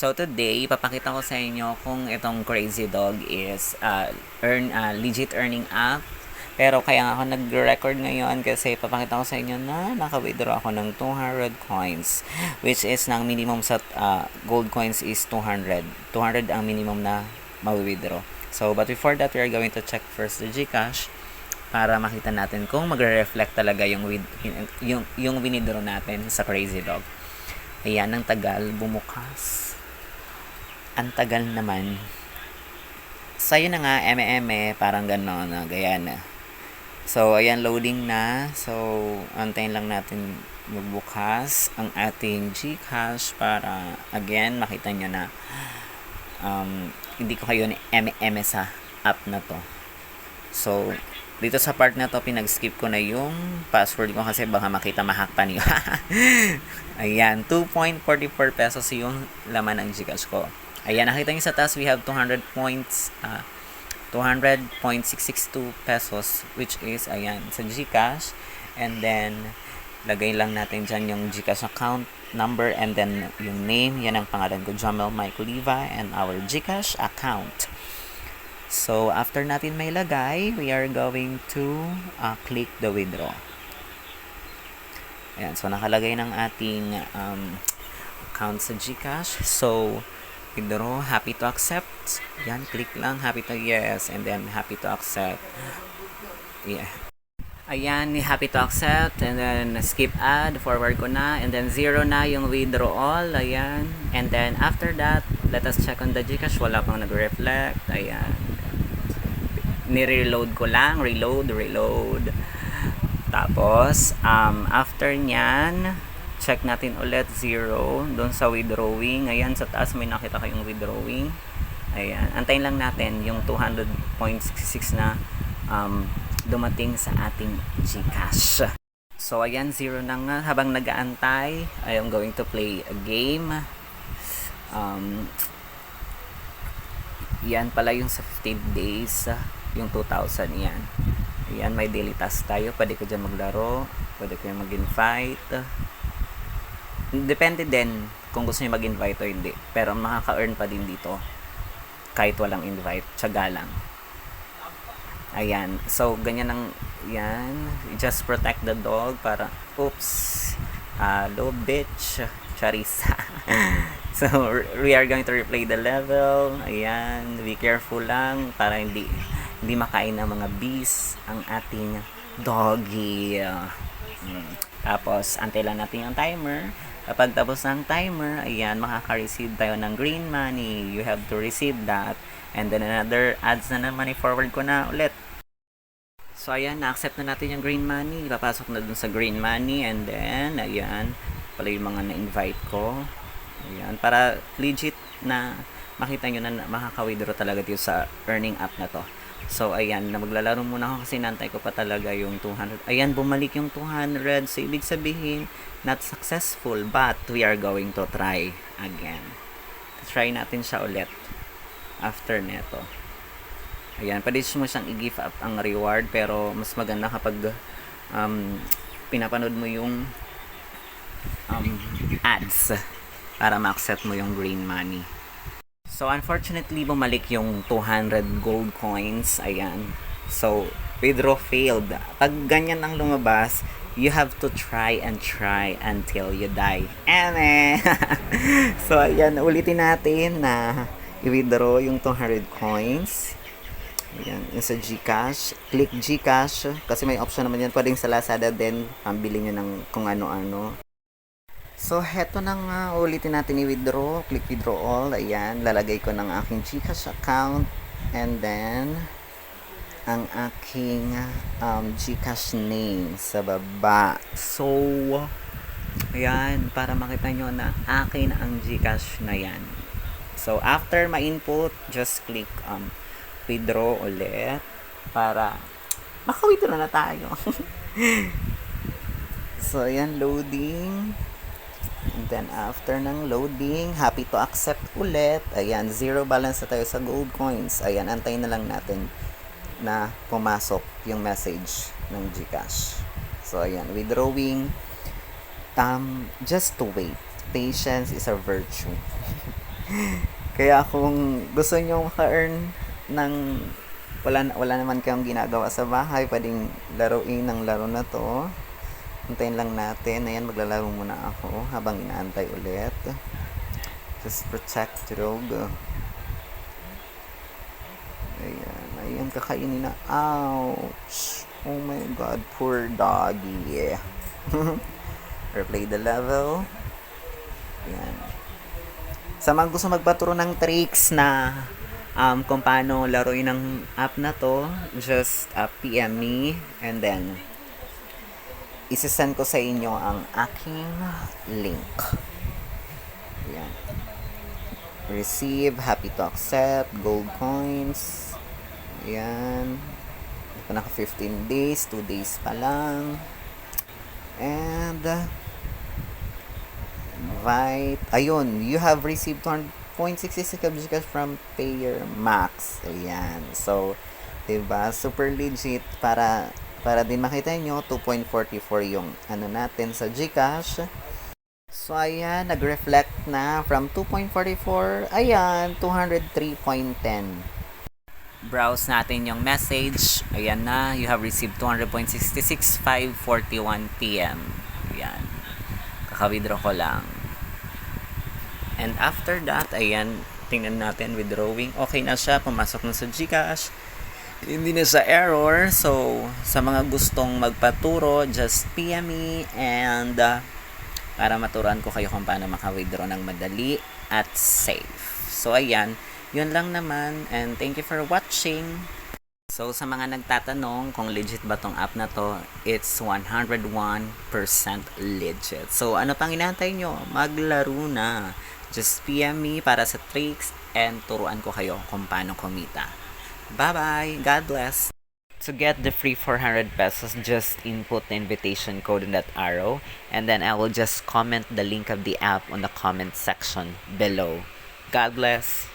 So today, papakita ko sa inyo kung itong Crazy Dog is legit earning app. Pero kaya ako nag-record ngayon kasi papakita ko sa inyo na naka-withdraw ako ng 200 coins. Which is, ng minimum sa gold coins is 200. 200 ang minimum na ma-withdraw. So, but before that, we are going to check first the GCash para makita natin kung magre-reflect talaga yung withdraw natin sa Crazy Dog. Ayan, ang tagal bumukas. Ang tagal naman. So, yun na nga, parang gano'n, ganyan na. So, ayan, loading na. So, antayin lang natin magbukas ang ating GCash para, again, makita nyo na hindi ko kayo ni sa app na to. So, dito sa part na to, pinag-skip ko na yung password ko kasi baka makita mahak pa niyo. Ayan, 2.44 pesos yung laman ng GCash ko. Ayan, nakita nyo sa taas, we have 200 points, 200.662 pesos, which is, ayan, sa GCash. And then, lagay lang natin dyan yung GCash account number and then yung name. Yan ang pangalan ko, Jamel Mike Oliva, and our GCash account. So, after natin may lagay, we are going to click the withdraw. Ayan, so nakalagay ng ating account sa GCash. So, withdraw, happy to accept. Yan, click lang, happy to yes, and then happy to accept. Yeah. Ayan, happy to accept, and then skip ad, forward ko na, and then 0 na yung withdrawal, ayan. And then after that, let us check on the GCash, wala pang nag-reflect, ayan. Ni-reload ko lang, reload. Tapos, after nyan, check natin ulit 0 doon sa withdrawing. Ayan, sa taas may nakita kayong withdrawing. Ayan, antayin lang natin yung 200.66 na dumating sa ating GCash. So, ayan, 0 na nga. Habang nag-aantay, I am going to play a game. Yan pala yung sa 15 days, yung 2,000 yan. Ayan, may daily task tayo. Pwede ko dyan maglaro. Pwede ko yan mag-invite. Depende din kung gusto niyo mag-invite o hindi. Pero makaka-earn pa din dito kahit walang invite. Tiyaga lang. Ayan. So, ganyan ang yan. Just protect the dog para oops. Low bitch. Charissa. So, we are going to replay the level. Ayan. Be careful lang para hindi makain ng mga bees ang ating doggy. Tapos, antay lang natin yung timer. Kapag tapos ng timer, ayan, makaka-receive tayo ng green money. You have to receive that. And then another ads na naman, i-forward ko na ulit. So, ayan, na-accept na natin yung green money. Papasok na dun sa green money. And then, ayan, pala yung mga na-invite ko. Ayan, para legit na makita nyo na makaka-withdraw talaga dito sa earning app na to. So, ayan, na maglalaro muna ako kasi nantay ko pa talaga yung 200. Ayan, bumalik yung 200. So, ibig sabihin, not successful, but we are going to try again. Try natin siya ulit after neto. Ayan, pwede mo siyang i-give up ang reward, pero mas maganda kapag pinapanood mo yung ads para ma-accept mo yung green money. So, unfortunately, bumalik yung 200 gold coins. Ayan. So, withdraw failed. Pag ganyan ang lumabas, you have to try until you die. So, ayan. Ulitin natin na i-withdraw yung 200 coins. Ayan. Yung sa GCash. Click GCash. Kasi may option naman yan. Pwedeng sa Lazada din. Pambili nyo ng kung ano-ano. So, heto na nga, ulitin natin i-withdraw. Click withdraw all. Ayan, lalagay ko ng aking GCash account. And then, ang aking GCash name sa baba. So, ayan, para makita nyo na akin ang GCash na yan. So, after ma-input, just click withdraw ulit para maka-withdraw na tayo. So, ayan, loading. And then, after ng loading, happy to accept ulit. Ayan, 0 balance na tayo sa gold coins. Ayan, antayin na lang natin na pumasok yung message ng GCash. So, ayan, withdrawing. Just to wait. Patience is a virtue. Kaya kung gusto nyo maka-earn ng wala naman kayong ginagawa sa bahay, pwedeng laruin ng laro na to. Hintayin lang natin. Ayan, maglalaro muna ako habang inaantay ulit. Just protect Rogue. Ayan, kakainin na. Ouch! Oh my god, poor doggy. Replay the level. Ayan. Sa mga gusto magpaturo ng tricks na kung paano laruin ng app na to, just PM me and then isasend ko sa inyo ang aking link. Ayan. Receive, happy to accept, gold coins. Ayan. Ito naka 15 days, 2 days pa lang. And invite. Ayun, you have received 2.66 Gcash from Payer Max. Ayan. So, diba? Super legit para din makita nyo 2.44 yung ano natin sa Gcash. So, ayan, nag-reflect na from 2.44, ayan, 203.10. Browse natin yung message. Ayan na, you have received 200.66, 5:41 PM. Ayan. Kaka-withdraw ko lang. And after that, ayan, tingnan natin withdrawing. Okay na siya, pumasok na sa Gcash. Hindi na sa error. So, sa mga gustong magpaturo, just PM me and para maturuan ko kayo kung paano maka-withdraw ng madali at safe. So, ayan. Yun lang naman. And thank you for watching. So, sa mga nagtatanong kung legit ba tong app na to, it's 101% legit. So, ano pang inaantay nyo? Maglaro na. Just PM me para sa tricks and turuan ko kayo kung paano kumita. Bye-bye! God bless! To get the free 400 pesos, just input the invitation code in that arrow, and then I will just comment the link of the app on the comment section below. God bless!